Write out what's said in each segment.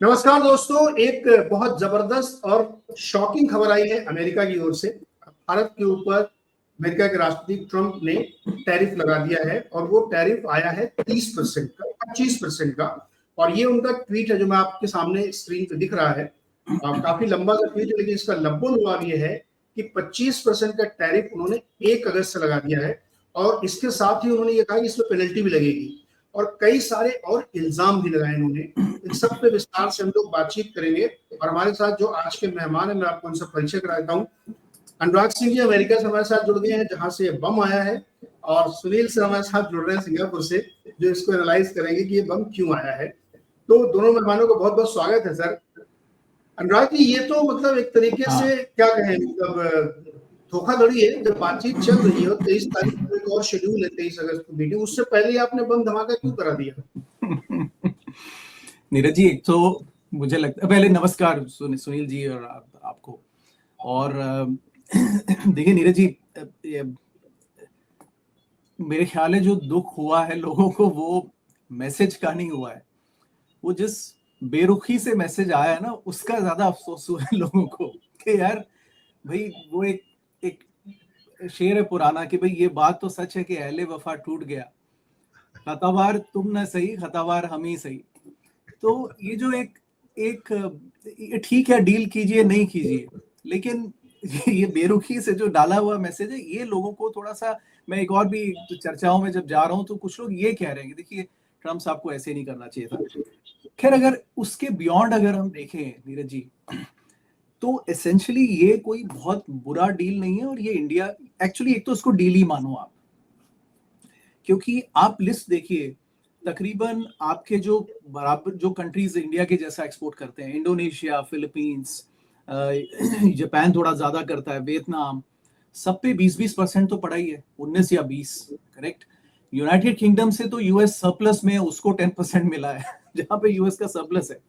नमस्कार दोस्तों, एक बहुत जबरदस्त और शॉकिंग खबर आई है अमेरिका की ओर से। भारत के ऊपर अमेरिका के राष्ट्रपति ट्रंप ने टैरिफ लगा दिया है और वो टैरिफ आया है 30% का, 25% का। और ये उनका ट्वीट है जो मैं आपके सामने स्क्रीन पे दिख रहा है। काफी लंबा सा ट्वीट है, लेकिन इसका लब्बो-लुभाव ये है कि 25% का टैरिफ उन्होंने 1 अगस्त से लगा दिया है और इसके साथ ही उन्होंने ये कहा कि इसमें पेनल्टी भी लगेगी और कई सारे और इल्जाम भी लगाए उन्होंने। इन सब पे विस्तार से हम लोग बातचीत करेंगे और हमारे साथ जो आज के मेहमान हैं, मैं आपको उनसे परिचय कराता हूँ। अनुराग सिंह जी अमेरिका से हमारे साथ जुड़ गए हैं, जहां से ये बम आया है, और सुनील से हमारे साथ जुड़ रहे हैं सिंगापुर से, जो इसको एनालाइज करेंगे कि ये बम क्यों आया है। तो दोनों मेहमानों को बहुत बहुत स्वागत है सर। अनुराग जी, ये तो मतलब एक तरीके से क्या कहें, मतलब धोखाधड़ी है। जब बातचीत चल रही है, 23 तारीख को एक और शेड्यूल है, 23 अगस्त को मीटिंग, उससे पहले आपने बम धमाका क्यों करा दिया? नीरज जी, एक तो मुझे लगता है, पहले नमस्कार सुनील जी और आपको। और देखिए नीरज जी, मेरे ख्याल है जो दुख हुआ है लोगों को वो मैसेज का नहीं हुआ है, वो जिस बेरुखी से मैसेज आया है ना, उसका ज्यादा अफसोस हुआ है लोगों को कि यार भाई, वो एक शेर है पुराना कि भाई ये बात तो सच है कि अहले वफा टूट गया, खतावार तुम न सही, खतावार हम ही सही। तो ये जो एक ठीक है, डील कीजिए नहीं कीजिए, लेकिन ये बेरुखी से जो डाला हुआ मैसेज है, ये लोगों को थोड़ा सा, मैं एक और भी चर्चाओं में जब जा रहा हूँ तो कुछ लोग ये कह रहे हैं कि देखिए ट्रम्प साहब को ऐसे नहीं करना चाहिए था। खैर, अगर उसके बियॉन्ड अगर हम देखें नीरज जी, तो एसेंशियली ये कोई बहुत बुरा डील नहीं है। और ये इंडिया एक्चुअली, एक तो उसको डील ही मानो आप, क्योंकि आप लिस्ट देखिए, तकरीबन आपके जो बराबर जो कंट्रीज इंडिया के जैसा एक्सपोर्ट करते हैं, इंडोनेशिया, फिलीपींस, जापान थोड़ा ज्यादा करता है, वियतनाम, सब पे 20-20% तो पड़ा ही है, 19 या 20, करेक्ट। यूनाइटेड किंगडम से तो यूएस सरप्लस में, उसको 10% मिला है जहां पे यूएस का सरप्लस है।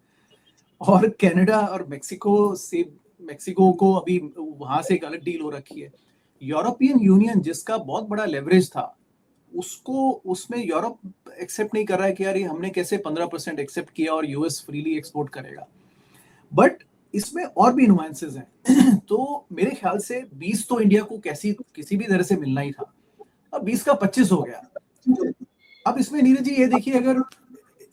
और कनाडा और मेक्सिको को अभी वहां से एक अलग डील हो रखी है। यूरोपियन यूनियन, जिसका बहुत बड़ा लेवरेज था, उसको, उसमें यूरोप एक्सेप्ट नहीं कर रहा है कि यार ये हमने कैसे 15% एक्सेप्ट किया और यूएस फ्रीली एक्सपोर्ट करेगा। बट इसमें और भी नुआंसेस हैं तो मेरे ख्याल से 20 तो इंडिया को किसी भी तरह से मिलना ही था, अब 20 का 25 हो गया। अब इसमें नीरज जी ये देखिए, अगर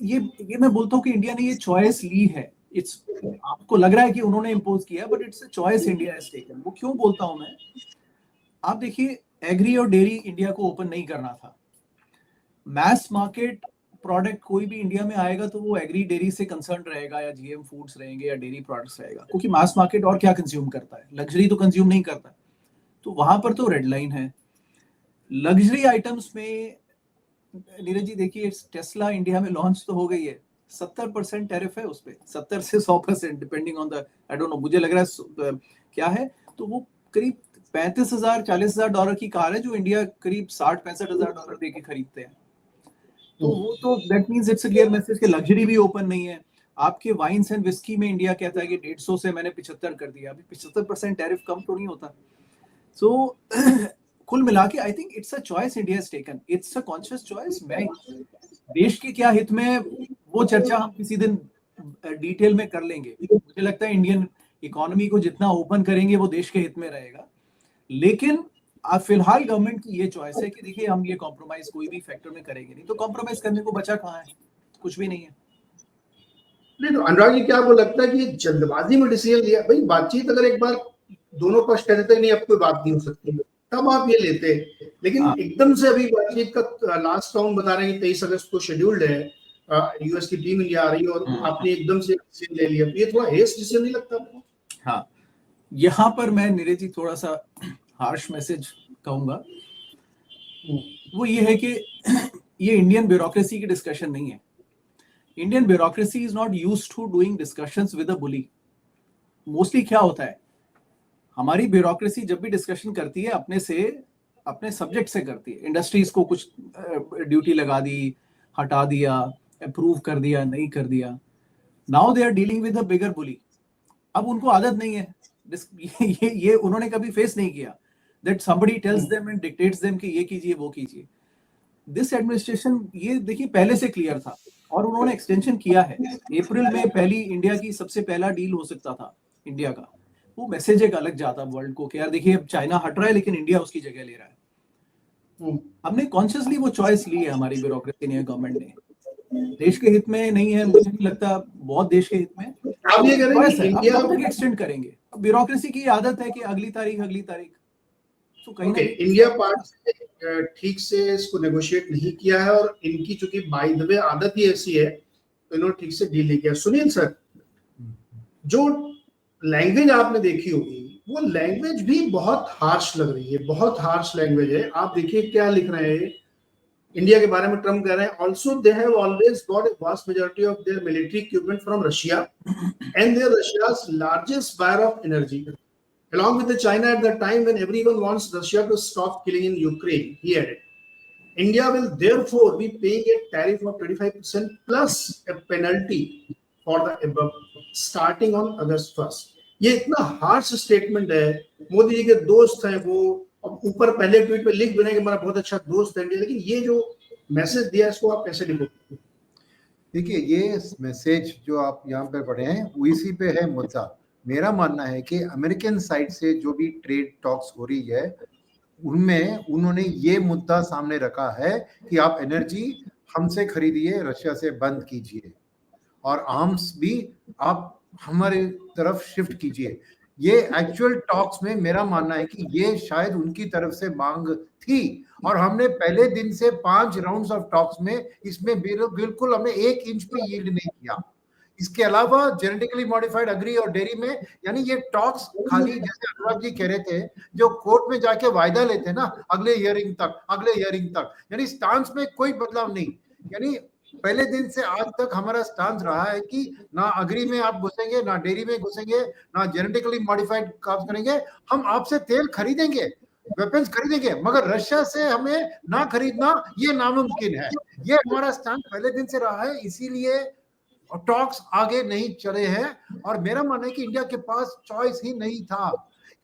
ये मैं बोलता हूँ कि इंडिया ने ये चॉइस ली है, इट्स, आपको लग रहा है कि उन्होंने इम्पोज किया, but it's a choice India has taken. वो क्यों बोलता हूं मैं, आप देखिए, एग्री और डेयरी इंडिया को ओपन नहीं करना था। मैस मार्केट प्रोडक्ट कोई भी इंडिया में आएगा तो वो एग्री डेयरी से कंसर्न रहेगा, या जीएम फूड्स रहेंगे, या डेयरी प्रोडक्ट्स रहेगा, क्योंकि मास मार्केट और क्या कंज्यूम करता है, लग्जरी तो कंज्यूम नहीं करता। तो वहां पर तो रेड लाइन है। लग्जरी आइटम्स में नीरज जी देखिए, टेस्ला इंडिया में लॉन्च तो हो गई है, 70% टैरिफ है उस पे, 70 से 100% depending on the, I don't know, मुझे लग रहा है क्या है, तो वो करीब $35,000-40,000 की कार है जो इंडिया करीब $60-65,000 दे के खरीदते हैं। तो वो तो that means it's a clear message कि लग्जरी भी ओपन नहीं है। आपके वाइन्स एंड विस्की में इंडिया कहता है कि 150 से मैंने 75 कर दिया, अभी 75% टैरिफ कम तो नहीं होता। सो कुल मिला के I think it's a choice India has taken, it's a conscious choice. मैं देश के क्या हित में, वो चर्चा हम किसी दिन डिटेल में कर लेंगे। मुझे लगता है इंडियन इकोनॉमी को जितना ओपन करेंगे वो देश के हित में रहेगा, लेकिन अब फिलहाल गवर्नमेंट की ये चॉइस है कि देखिए हम ये कॉम्प्रोमाइज कोई भी फैक्टर में करेंगे नहीं, तो कॉम्प्रोमाइज करने को बचा कहाँ है, कुछ भी नहीं है। नहीं तो अनुराग जी, क्या आपको लगता है कि ये जल्दबाजी में डिसीजन लिया? भाई बातचीत अगर एक बार दोनों पक्ष कहते थे नहीं अब कोई बात नहीं हो सकती, तब आप ये लेते, लेकिन एकदम से अभी बातचीत का लास्ट राउंड बता रहे हैं 23 अगस्त को शेड्यूल्ड है, यूएस की टीम इंडिया आ रही है और आपने एकदम से डिसीजन ले लिया, ये थोड़ा हेस्ट डिसीजन नहीं लगता आपको? हाँ, यहाँ पर मैं नीरज जी थोड़ा सा हार्श मैसेज कहूंगा, वो ये है कि ये इंडियन ब्यूरोक्रेसी की डिस्कशन नहीं है। Indian bureaucracy is not used to doing discussions with a bully. Mostly क्या होता है, हमारी ब्यूरोक्रेसी जब भी डिस्कशन करती है अपने सब्जेक्ट से करती है। इंडस्ट्रीज को कुछ ड्यूटी लगा दी, हटा दिया, अप्रूव कर दिया, नहीं कर दिया। Now they are dealing with a bigger bully. अब उनको आदत नहीं है, ये उन्होंने कभी फेस नहीं किया that somebody tells them and dictates them कि ये कीजिए वो कीजिए। दिस एडमिनिस्ट्रेशन, ये देखिए पहले से क्लियर था और उन्होंने एक्सटेंशन किया है। अप्रैल में पहली इंडिया की सबसे पहला डील हो सकता था इंडिया का। वो मैसेज एक अलग जाता वर्ल्ड को कि यार देखिए अब चाइना हट रहा है लेकिन इंडिया उसकी जगह ले रहा है। हमने कॉन्शियसली वो चॉइस ली है, हमारी ब्यूरोक्रेसी ने, गवर्नमेंट ने। देश के हित में नहीं है, मुझे नहीं लगता बहुत देश के हित में। आप ये कह रहे हैं कि इंडिया कब तक एक्सटेंड करेंगे? ब्यूरोक्रेसी की आदत है कि अगली तारीख। तो कहीं ना इंडिया पार्ट से ठीक से इसको नेगोशिएट नहीं किया है, और इनकी चूंकि बाय द वे आदत ही ऐसी है तो इन्होंने ठीक से डील नहीं किया। सुनील सर, जो लैंग्वेज आपने देखी होगी वो लैंग्वेज भी बहुत हार्श लग रही है, बहुत हार्श लैंग्वेज है। आप देखिए क्या लिख रहे हैं इंडिया के बारे में। ट्रम्प कह रहे हैं also they have always got a vast majority of their military equipment from Russia and they are Russia's largest buyer of energy along with the China at the time when everyone wants Russia to stop killing in Ukraine. He added, India will therefore be paying a tariff of 25% plus a penalty for the above starting on August 1st. ये इतना harsh statement है। मोदी जी के दोस्त हैं वो, अब ऊपर पहले ट्वीट पे लिख देने के हमारा बहुत अच्छा दोस्त है, लेकिन ये जो मैसेज दिया इसको आप कैसे लिखोगे? देखिए, ये मैसेज जो आप यहाँ पे पढ़े हैं इसी पे है मुद्दा। मेरा मानना है कि अमेरिकन साइड से जो भी ट्रेड टॉक्स हो रही है उनमें उन्होंने ये मुद्दा सामने रखा है कि आप एनर्जी हमसे खरीदिए, रशिया से बंद कीजिए, और आर्म्स भी आप हमारे तरफ शिफ्ट कीजिए। ये एक्चुअल टॉक्स में मेरा मानना है कि ये शायद उनकी तरफ से मांग थी, और हमने पहले दिन से 5 राउंड्स ऑफ टॉक्स में इसमें बिल्कुल हमने 1 इंच भी यील्ड नहीं किया। इसके अलावा जेनेटिकली मॉडिफाइड एग्री और डेयरी में, यानी ये टॉक्स खाली जैसे अनुराग जी कह रहे थे, जो कोर्ट में जाके वायदा लेते ना अगले हियरिंग तक, यानी स्टांस में कोई बदलाव नहीं। यानी पहले दिन से आज तक हमारा स्टांस रहा है कि ना अग्री में आप घुसेंगे, ना डेयरी में घुसेंगे, ना जेनेटिकली मॉडिफाइड काम करेंगे। हम आपसे तेल खरीदेंगे, वेपन्स खरीदेंगे, मगर रशिया से हमें ना खरीदना ये नामुमकिन है। ये हमारा स्टांस पहले दिन से रहा है, इसीलिए टॉक्स आगे नहीं चले हैं। और मेरा मानना है कि इंडिया के पास चॉइस ही नहीं था,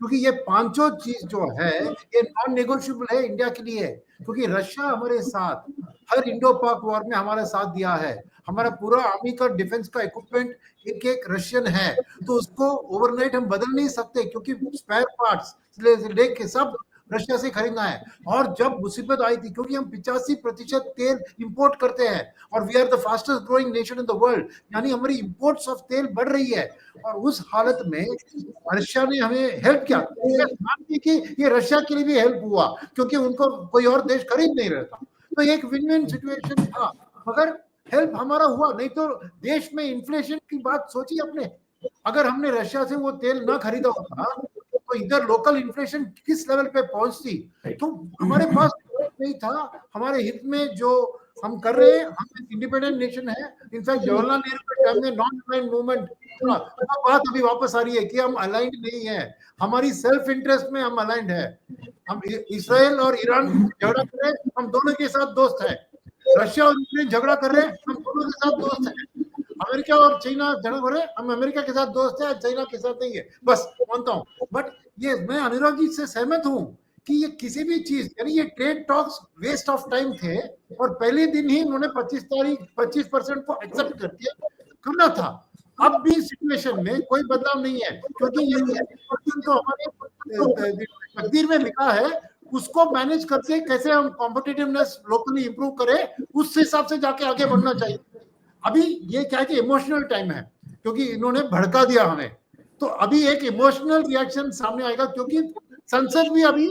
क्योंकि ये पांचों चीज जो है ये नॉन नेगोशिएबल है इंडिया के लिए। क्योंकि रशिया हमारे साथ हर इंडो पाक वॉर में हमारा साथ दिया है, हमारा पूरा आर्मी का डिफेंस का इक्विपमेंट एक रशियन है, तो उसको ओवरनाइट हम बदल नहीं सकते, क्योंकि स्पेयर पार्ट्स लेके सब रशिया से खरीदना है। और जब मुसीबत आई थी, क्योंकि हम 85% तेल इंपोर्ट करते हैं और we are the fastest growing nation in the world, यानी हमारी इंपोर्ट्स ऑफ तेल बढ़ रही है, और उस हालत में रशिया ने हमें हेल्प किया। कि ये रशिया के लिए भी हेल्प हुआ, क्योंकि उनको कोई और देश खरीद नहीं रहा था, तो एक विन विन सिचुएशन था। मगर हेल्प हमारा हुआ, नहीं तो देश में इन्फ्लेशन की बात सोचिए अपने। अगर हमने रशिया से वो तेल ना खरीदा होता तो इधर लोकल इन्फ्लेशन किस लेवल पे पहुंचती। तो हमारे पास नहीं था, हमारे हित में जो हम कर रहे हैं, हम एक इंडिपेंडेंट नेशन है। इनफैक्ट जवाहरलाल नेहरू के टाइम में नॉन अलाइंड मूवमेंट, बात अभी वापस आ रही है कि हम अलाइंड नहीं है, हमारी सेल्फ इंटरेस्ट में हम अलाइंड है। हम इसराइल और ईरान झगड़ा कर रहे हैं, हम दोनों के साथ दोस्त है। रशिया और यूक्रेन झगड़ा कर रहे हैं, हम दोनों के साथ दोस्त है। अमेरिका और चाइना झगड़ा कर रहे हैं, हम अमेरिका के साथ दोस्त है, चाइना के साथ नहीं है। बस मानता हूँ, बट ये मैं अनुराग जी से सहमत हूँ कि ये किसी भी चीज, यानी ये trade talks waste of time थे, और पहले दिन ही उन्होंने 25% को एक्सेप्ट करके करना था। अब भी सिचुएशन में कोई बदलाव नहीं है, क्योंकि ये तो हमारे तकदीर में लिखा है, उसको मैनेज करके कैसे हम कॉम्पिटिटिवनेस लोकली इंप्रूव करें, उस हिसाब से जाके आगे बढ़ना चाहिए। अभी ये क्या है कि इमोशनल टाइम है, क्योंकि इन्होंने भड़का दिया हमें, तो अभी एक इमोशनल रिएक्शन सामने आएगा, क्योंकि संसद भी अभी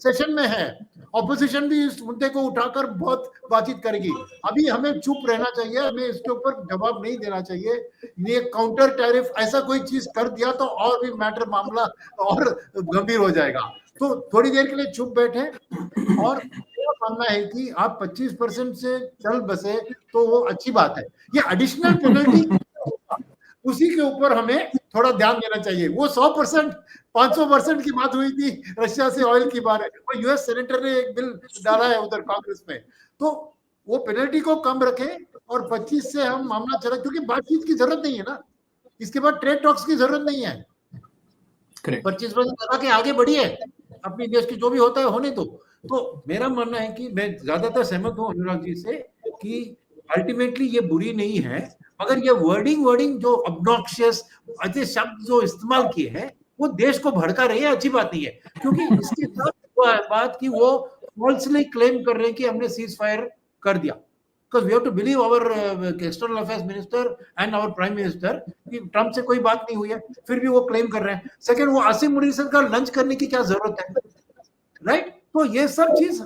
सेशन में है, ऑपोजिशन भी इस मुद्दे को उठाकर बहुत बातचीत करेगी। अभी हमें चुप रहना चाहिए, हमें इसके ऊपर जवाब नहीं देना चाहिए। ये काउंटर टैरिफ ऐसा कोई चीज कर दिया तो और भी मैटर मामला और गंभीर हो जाएगा। तो थोड़ी देर के लिए चुप बैठे, और मानना है कि आप 25% से चल बसे तो वो अच्छी बात है। ये एडिशनल पेनल्टी उसी के ऊपर हमें थोड़ा ध्यान देना चाहिए। वो 100% 500% की बात हुई थी रशिया से ऑयल की बात है, वो यूएस सेनेटर ने एक बिल डाला है उधर कांग्रेस में, तो वो पेनल्टी को कम रखें और 25 से हम मामला चला, क्योंकि बातचीत की जरूरत नहीं है ना, इसके बाद ट्रेड टॉक्स की जरूरत नहीं है। 25% लगा के आगे बढ़िए, अपनी देश की जो भी होता है होने दो। तो मेरा मानना है कि मैं ज्यादातर सहमत हूँ अनुराग जी से कि अल्टीमेटली ये बुरी नहीं है, मगर ये वर्डिंग जो ऑब्नॉक्शियस अच्छे शब्द जो इस्तेमाल किए हैं वो देश को भड़का रही है, अच्छी बात नहीं है। क्योंकि इसके साथ बात की वो फॉल्सली क्लेम कर रहे हैं कि हमने सीज फायर कर दिया, because we have to believe our external affairs minister and our prime minister कि ट्रम्प से कोई बात नहीं हुई है, फिर भी वो क्लेम कर रहे हैं। सेकंड, वो आसिम मुनीर का लंच करने की क्या जरूरत है, राइट? तो ये सब चीज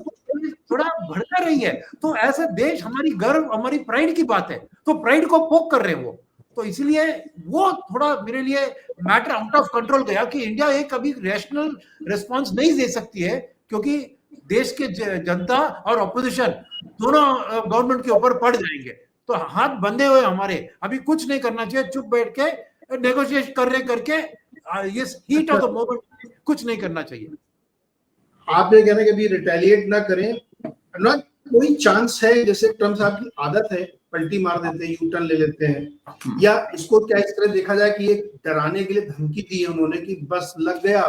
थोड़ा भड़का रही है। तो ऐसा देश, हमारी गर्व, हमारी प्राइड की बात है, तो प्राइड को पोक कर रहे हैं वो। तो इसलिए वो थोड़ा मेरे लिए मैटर आउट ऑफ कंट्रोल गया कि इंडिया एक अभी रैशनल रिस्पॉन्स नहीं दे सकती है, क्योंकि देश के जनता और ऑपोजिशन दोनों गवर्नमेंट के ऊपर पड़ जाएंगे। तो हाथ बंधे हुए हमारे, अभी कुछ नहीं करना चाहिए, चुप बैठ के नेगोशिएट करके ये हीट ऑफ द मोमेंट कुछ नहीं करना चाहिए। आप ये कह रहे हैं कि अभी रिटेलिएट ना करें, ना कोई चांस है, जैसे ट्रम्प साहब की आदत है पलटी मार देते हैं, यू टर्न ले लेते हैं, या इसको क्या इस तरह देखा जाए कि एक डराने के लिए धमकी दी है उन्होंने कि बस लग गया,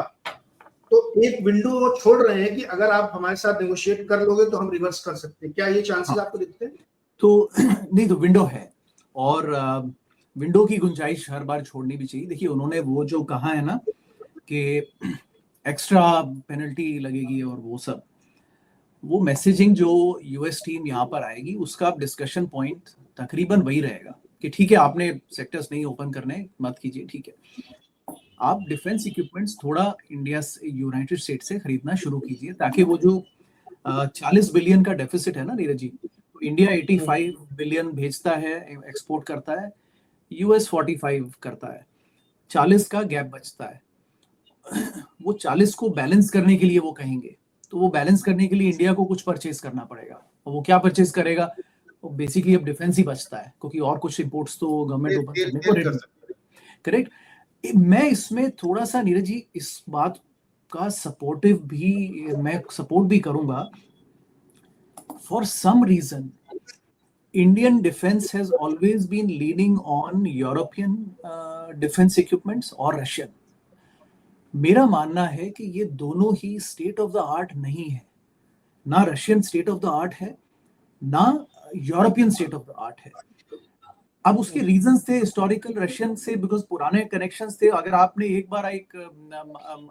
तो एक विंडो वो छोड़ रहे हैं कि अगर आप हमारे साथ नेगोशिएट कर लोगे तो हम रिवर्स कर सकते हैं, क्या ये चांसेस आपको दिखते हैं? तो नहीं, तो विंडो है, और विंडो की गुंजाइश हर बार छोड़नी भी चाहिए। देखिए, उन्होंने वो जो कहा है ना कि एक्स्ट्रा पेनल्टी लगेगी और वो सब, वो मैसेजिंग जो यूएस टीम यहाँ पर आएगी उसका डिस्कशन पॉइंट तकरीबन वही रहेगा कि ठीक है, आपने सेक्टर्स नहीं ओपन करने, मत कीजिए, ठीक है, आप डिफेंस इक्विपमेंट्स थोड़ा इंडिया से, यूनाइटेड स्टेट से खरीदना शुरू कीजिए, ताकि वो जो 40 बिलियन का डेफिसिट है ना नीरज जी, तो इंडिया 85 बिलियन भेजता है, एक्सपोर्ट करता है, यूएस 45 करता है, 40 का गैप बचता है। वो 40 को बैलेंस करने के लिए वो कहेंगे, तो वो बैलेंस करने के लिए इंडिया को कुछ परचेज करना पड़ेगा, और वो क्या परचेज करेगा, वो बेसिकली अब डिफेंस ही बचता है, क्योंकि और कुछ इंपोर्ट्स तो गवर्नमेंट ओपन करने को रेडी। करेक्ट। मैं इसमें थोड़ा सा नीरज जी इस बात का सपोर्टिव भी, मैं सपोर्ट भी करूंगा। For some reason Indian defense has always been leaning on European defense equipments और Russian। मेरा मानना है कि ये दोनों ही स्टेट ऑफ द आर्ट नहीं है, ना Russian state of the art है, ना European state of the art है। अब उसके रीजंस थे हिस्टोरिकल रशियन से, बिकॉज पुराने कनेक्शंस थे। अगर आपने एक बार एक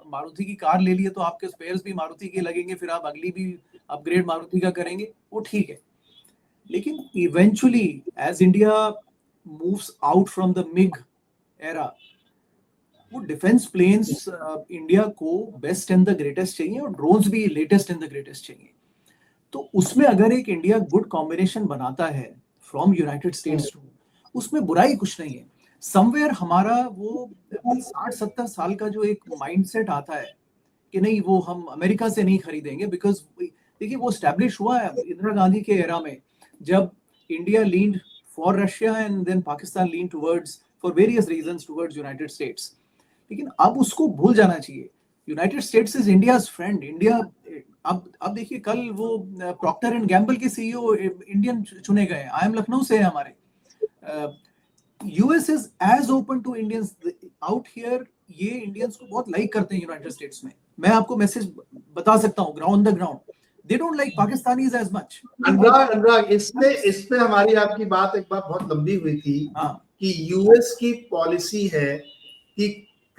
मारुति की कार ले ली है तो आपके स्पेयर्स भी मारुति के लगेंगे, फिर आप अगली भी अपग्रेड मारुति का करेंगे, वो ठीक है। लेकिन eventually as India moves out from the MiG era, वो डिफेंस प्लेन्स इंडिया को बेस्ट एंड द ग्रेटेस्ट चाहिए, और ड्रोन्स भी लेटेस्ट एंड द ग्रेटेस्ट चाहिए। तो उसमें अगर एक इंडिया गुड कॉम्बिनेशन बनाता है फ्रॉम यूनाइटेड स्टेट्स टू, उसमें बुराई कुछ नहीं है। समवेयर हमारा वो 60-70 साल का जो एक माइंडसेट आता है कि नहीं, वो हम अमेरिका से नहीं खरीदेंगे, बिकॉज देखिए वो एस्टैब्लिश हुआ है इंदिरा गांधी के एरा में, जब India leaned for Russia and then Pakistan leaned towards for various reasons towards United States. लेकिन अब उसको भूल जाना चाहिए, United States is India's friend. India अब देखिए, कल वो प्रॉक्टर एंड गैम्बल के सीईओ इंडियन चुने गए, आईएम लखनऊ से है हमारे। US is as open to Indians out here, ये इंडियंस को बहुत लाइक करते हैं यूनाइटेड स्टेट्स में। मैं आपको मैसेज बता सकता हूँ ground the ground, they don't like Pakistanis as much। अनुराग, इसमें हमारी आपकी बात एक बार बहुत लंबी हुई थी कि यूएस की पॉलिसी है कि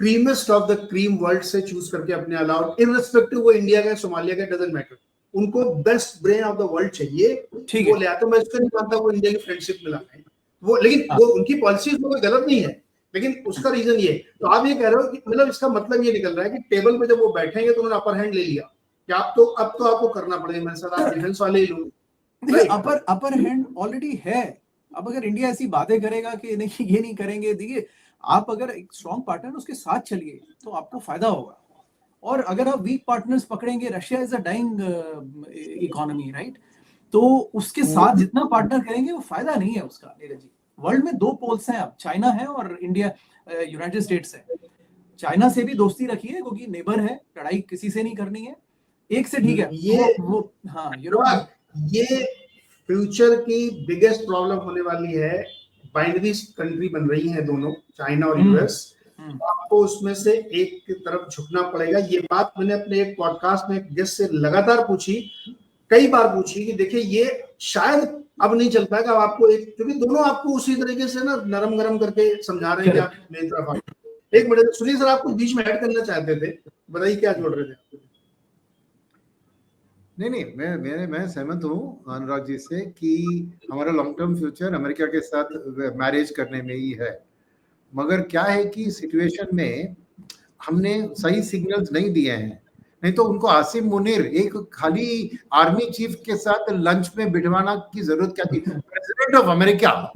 क्रीमेस्ट ऑफ द क्रीम वर्ल्ड से चूज करके अपने अलाउड, इररिस्पेक्टिव वो इंडिया का, सोमालिया का, डजंट मैटर, उनको best brain of the world चाहिए, वो ले आते। मैं इसको नहीं मानता वो इंडिया की फ्रेंडशिप में लाए वो, लेकिन वो उनकी पॉलिसी उसमें कोई गलत नहीं है, लेकिन उसका रीजन ये। तो आप ये कह रहे हो कि मतलब इसका मतलब ये निकल रहा है कि टेबल पे जब वो बैठेंगे तो उन्होंने अपर हैंड ले लिया, कि अब तो आपको करना पड़ेगा मेरे साथ, आप डिफेंस वाले ही लोग। अपर हैंड ऑलरेडी है। अब अगर इंडिया ऐसी बातें करेगा कि नहीं ये नहीं करेंगे, देखिए आप अगर एक स्ट्रॉन्ग पार्टनर उसके साथ चलिए तो आपको फायदा होगा, और अगर आप वीक पार्टनर्स पकड़ेंगे, Russia is a dying economy, right, तो उसके साथ जितना पार्टनर करेंगे वो फायदा नहीं है उसका। नीरज जी, वर्ल्ड में 2 पोल्स हैं अब, चाइना है और इंडिया, यूनाइटेड स्टेट्स है। चाइना से भी दोस्ती रखिए क्योंकि नेबर है, लड़ाई किसी से नहीं करनी है, एक से ठीक है। ये फ्यूचर की बिगेस्ट प्रॉब्लम होने वाली है। बाइनरी कंट्री बन रही हैं दोनों, चाइना और यूएस, आपको उसमें से एक की तरफ झुकना पड़ेगा। ये बात मैंने अपने एक पॉडकास्ट में गेस्ट से लगातार पूछी, कई बार पूछी कि देखिए ये शायद अब नहीं चल पाएगा। अब आपको एक, क्योंकि दोनों आपको उसी तरीके से ना नरम गरम करके समझा रहे हैं कि आप मेरी तरफ आओ। एक मिनट सुनील सर, आपको बीच में ऐड करना चाहते थे, बताइए क्या जोड़ रहे थे? नहीं, मैं सहमत हूँ अनुराग जी से कि हमारा लॉन्ग टर्म फ्यूचर अमेरिका के साथ मैरिज करने में ही है। मगर क्या है कि सिचुएशन में हमने सही सिग्नल्स नहीं दिए हैं। नहीं तो उनको आसिम मुनीर एक खाली आर्मी चीफ के साथ लंच में बिठवाना की जरूरत क्या थी? प्रेसिडेंट ऑफ अमेरिका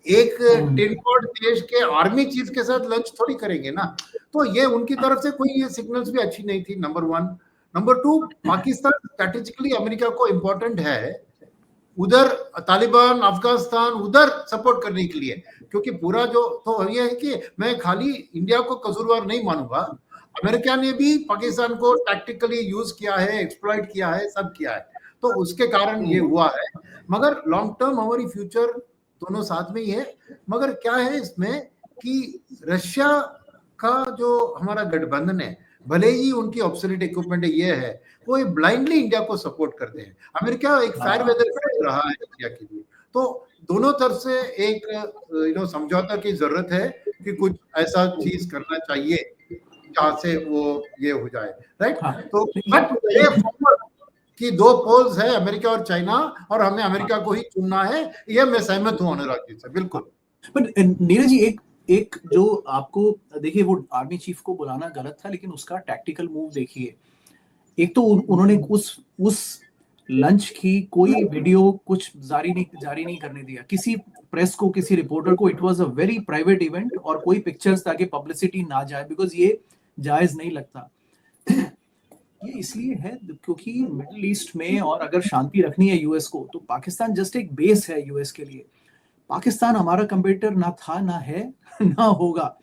एक टिन पॉट देश के आर्मी चीफ के साथ लंच थोड़ी करेंगे ना। तो ये उनकी तरफ से कोई ये सिग्नल्स भी अच्छी नहीं थी, number 1। Number 2, Pakistan strategically America को इंपॉर्टेंट है उधर, तालिबान अफगानिस्तान उधर सपोर्ट करने के लिए, क्योंकि पूरा जो तो ये है कि मैं खाली इंडिया को कसूरवार नहीं मानूंगा, अमेरिका ने भी पाकिस्तान को टैक्टिकली यूज किया है, एक्सप्लॉइट किया है, सब किया है, तो उसके कारण ये हुआ है। मगर लॉन्ग टर्म हमारी फ्यूचर दोनों साथ में ही है। मगर क्या है इसमें कि रशिया का जो हमारा गठबंधन है, भले ही उनकी ऑब्सोलीट इक्विपमेंट ये है, वो ब्लाइंडली इंडिया को सपोर्ट करते हैं। अमेरिका एक फेयर वेदर रहा है इंडिया के लिए, तो दोनों तरफ से एक समझौता की जरूरत है कि कुछ ऐसा चीज करना चाहिए जहां से वो ये हो जाए, राइट। तो बट कि 2 पोल्स है, अमेरिका और चाइना, और हमें अमेरिका को ही चुनना है, ये मैं सहमत हूं अनुराग जी से, बिल्कुल। पर नीरज जी, एक जो आपको देखिए, वो आर्मी चीफ को बुलाना गलत था, लेकिन उसका टैक्टिकल मूव देखिए। एक तो उन्होंने उस लंच की कोई वीडियो कुछ जारी नहीं करने दिया किसी प्रेस को, किसी रिपोर्टर को। It was a very private event, और कोई पिक्चर्स ताकि पब्लिसिटी ना जाए, बिकॉज ये जायज नहीं लगता। ये इसलिए है क्योंकि मिडिल ईस्ट में, और अगर शांति रखनी है यूएस को, तो पाकिस्तान जस्ट एक बेस है यूएस के लिए। पाकिस्तान हमारा कंपेटिटर ना था, ना है, ना होगा।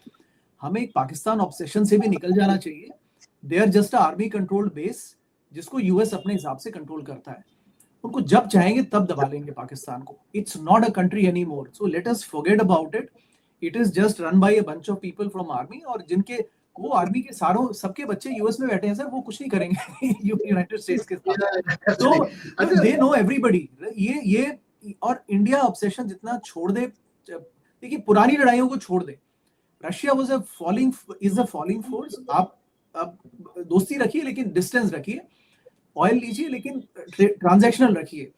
हमें एक पाकिस्तान ऑब्सेशन से भी निकल जाना चाहिए। They are just army controlled base, जिसको यूएस अपने हिसाब से कंट्रोल करता है। उनको जब चाहेंगे तब दबा लेंगे पाकिस्तान को। It's not a country any more, so let us forget about it. It is just run by a bunch of people from army, और जिनके वो आर्मी के सबके बच्चे यूएस में बैठे हैं सर, वो कुछ नहीं करेंगे यूनाइटेड स्टेट्स के साथ। तो दे नो एवरीबॉडी। ये और इंडिया ऑब्सेशन जितना छोड़ दे, देखिए पुरानी लड़ाइयों को छोड़ दे। Russia was a falling force. आप दोस्ती रखिए लेकिन डिस्टेंस रखिए, ऑयल लीजिए लेकिन ट्रांजैक्शनल रखिए।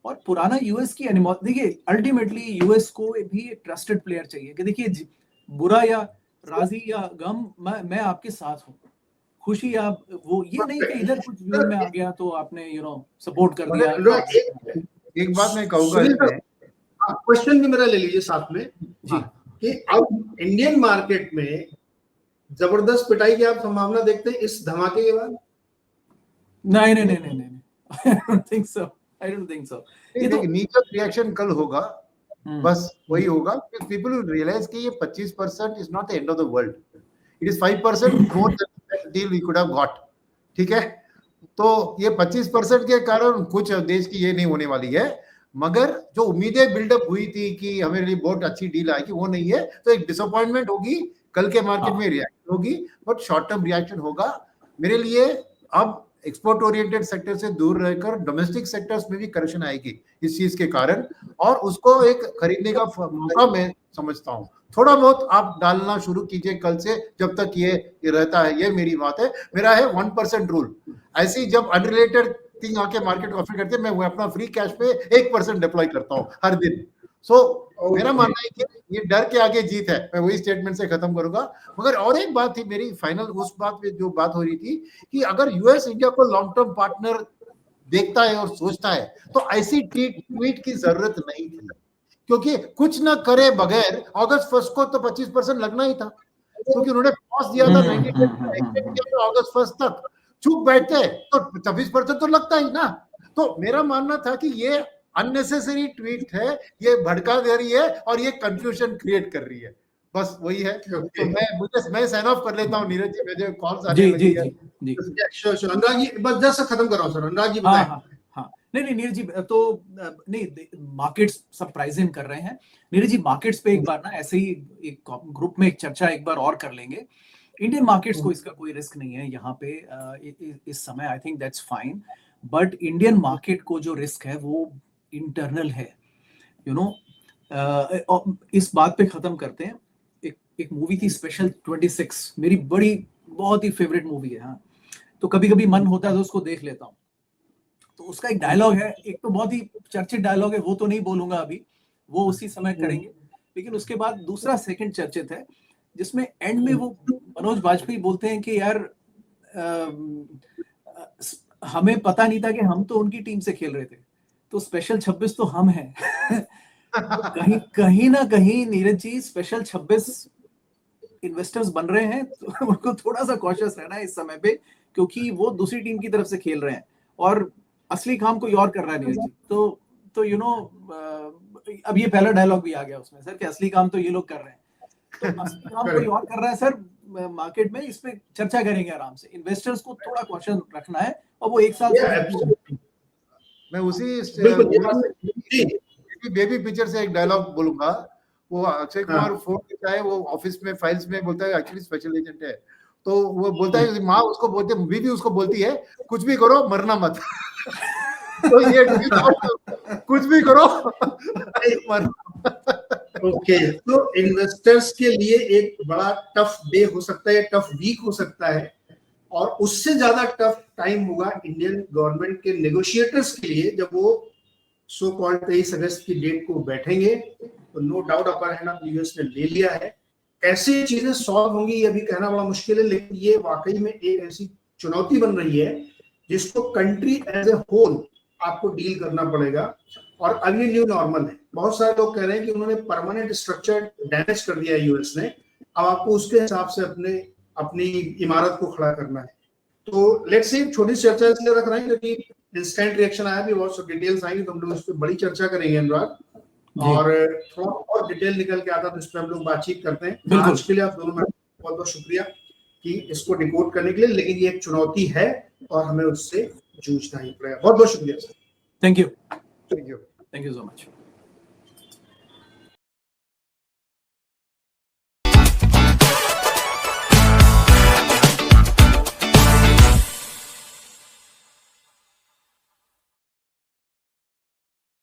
और पुराना यूएस की देखिए, अल्टीमेटली यूएस को भी एक ट्रस्टेड प्लेयर चाहिए कि देखिए, बुरा या राजी या गम, मैं आपके साथ हूँ। खुशी आप वो, ये नहीं कि इधर कुछ व्यूअर में आ गया तो आपने सपोर्ट कर दिया। एक बात मैं कहूंगा, क्वेश्चन भी मेरा ले लीजिए साथ में जी, कि अब इंडियन मार्केट में जबरदस्त पिटाई की आप संभावना देखते हैं इस धमाके के बाद? नहीं, I don't think so. ये तो नीचे रिएक्शन कल होगा, बस वही होगा। पीपल विल रियलाइज कि ये 25% is not the end of the world, it is 5% more than deal we could have got, ठीक है। तो ये 25% के कारण कुछ देश की ये नहीं होने वाली है, मगर जो उम्मीदें बिल्डअप हुई थी कि हमें लिए बहुत अच्छी डील आएगी, वो नहीं है। तो एक डिसअपॉइंटमेंट होगी, कल के मार्केट में रिएक्शन होगी, बट शॉर्ट टर्म रिएक्शन होगा। मेरे लिए अब एक्सपोर्ट ओरिएंटेड सेक्टर से दूर रहकर डोमेस्टिक सेक्टर्स में भी करेक्शन आएगी इस चीज के कारण, और उसको एक खरीदने का मौका मैं समझता हूँ। थोड़ा बहुत आप डालना शुरू कीजिए कल से, जब तक ये रहता है। ये मेरी बात है, मेरा है 1% रूल। ऐसी जब अनरिलेटेड थिंग आके मार्केट ऑफर करते हैं, मैं वो अपना फ्री कैश पे 1% डिप्लॉय करता हूँ हर दिन। मेरा मानना है कि ये डर के आगे जीत है। मैं वही स्टेटमेंट से खत्म करूंगा। मगर और एक बात थी मेरी फाइनल, उस बात पे जो बात हो रही थी कि अगर यूएस इंडिया को लॉन्ग टर्म पार्टनर देखता है और सोचता है, तो ऐसी ट्वीट की जरूरत नहीं थी, क्योंकि कुछ ना करे बगैर अगस्त 1 को तो 25% लगना ही था, क्योंकि उन्होंने पॉज दिया था 90 डेज अगस्त 1 तक। चुप बैठते तो 26% तो लगता ही ना। तो मेरा मानना था कि ये अननेसेसरी ट्वीट है, ये भड़का दे रही है और ये कंफ्यूजन क्रिएट कर रही है, बस वही है। तो मैं साइन ऑफ कर लेता हूँ नीरज जी, मुझे कॉल्स आने लगी है। जी अनुराग जी, बस जस्ट खत्म करो सर। अनुराग जी हाँ, नहीं नीरज जी, तो नहीं, मार्केट्स सब प्राइस इन कर रहे हैं नीरज जी। मार्केट्स पे एक बार ना ऐसे ही एक ग्रुप में एक चर्चा एक बार और कर लेंगे। इंडियन मार्केट्स को इसका कोई रिस्क नहीं है यहाँ पे इस समय, I think that's fine. But Indian market को जो रिस्क है वो इंटरनल है। यू नो इस बात पे खत्म करते हैं। एक मूवी थी स्पेशल 26, मेरी बड़ी बहुत ही फेवरेट मूवी है। हाँ, तो कभी कभी मन होता है तो उसको देख लेता हूँ। तो उसका एक डायलॉग है, एक तो बहुत ही चर्चित डायलॉग है, वो तो नहीं बोलूंगा अभी, वो उसी समय करेंगे। लेकिन उसके बाद दूसरा सेकंड चर्चित है, जिसमें एंड में वो मनोज बाजपेयी बोलते हैं कि यार हमें पता नहीं था कि हम तो उनकी टीम से खेल रहे थे, तो स्पेशल 26 तो हम हैं। तो कहीं ना कहीं नीरज जी, स्पेशल 26 इन्वेस्टर्स बन रहे हैं, तो उनको थोड़ा सा कॉशियस रहना है इस समय पे, क्योंकि वो दूसरी टीम की तरफ से खेल रहे हैं और असली काम कोई और कर रहा है नीरज जी। तो यू नो अब ये पहला डायलॉग भी आ गया उसमें सर, कि असली काम तो ये लोग कर रहे हैं, तो असली काम कोई और कर रहा है सर मार्केट में। इस पे चर्चा करेंगे आराम से, इन्वेस्टर्स को थोड़ा कॉशन रखना है, और वो एक साल मैं उसी बिल्कुल बेबी पिक्चर से एक डायलॉग बोलूंगा। वो अक्षय कुमार फोन करता है, वो ऑफिस में फाइल्स में बोलता है एक्चुअली स्पेशल एजेंट है, तो वो बोलता है माँ उसको बोलते, बीवी उसको बोलती है कुछ भी करो मरना मत। तो ये कुछ भी करो ओके, तो इन्वेस्टर्स के लिए एक बड़ा टफ डे हो सकता है, टफ वीक हो सकता है, और उससे ज्यादा टफ टाइम होगा इंडियन गवर्नमेंट के नेगोशिएटर्स के लिए, जब वो सो कॉल्ड 23 अगस्त की डेट को बैठेंगे। तो no doubt upper hand US ने ले लिया है। कैसे चीजें सॉल्व होंगी ये अभी कहना बड़ा मुश्किल है, लेकिन ये वाकई में एक ऐसी चुनौती बन रही है जिसको कंट्री एज ए होल आपको डील करना पड़ेगा। और अब ये न्यू नॉर्मल है। बहुत सारे लोग कह रहे हैं कि उन्होंने परमानेंट स्ट्रक्चर डैमेज कर दिया है यूएस ने, अब आपको उसके हिसाब से अपनी इमारत को खड़ा करना है। तो लेट्स सी, छोटी चर्चा इसलिए रख रहे हैं क्योंकि इंस्टेंट रिएक्शन आया भी, बहुत सारी डिटेल्स आएंगी, तो हम लोग इस पर बड़ी चर्चा करेंगे अनुराग, और थोड़ा और डिटेल निकल के आता तो इस पर हम लोग बातचीत करते हैं। आज के लिए आप दोनों बहुत बहुत शुक्रिया कि इसको डिकोड करने के लिए, लेकिन ये एक चुनौती है और हमें उससे जूझना ही पड़ेगा। बहुत बहुत शुक्रिया sir. Thank you thank you so much.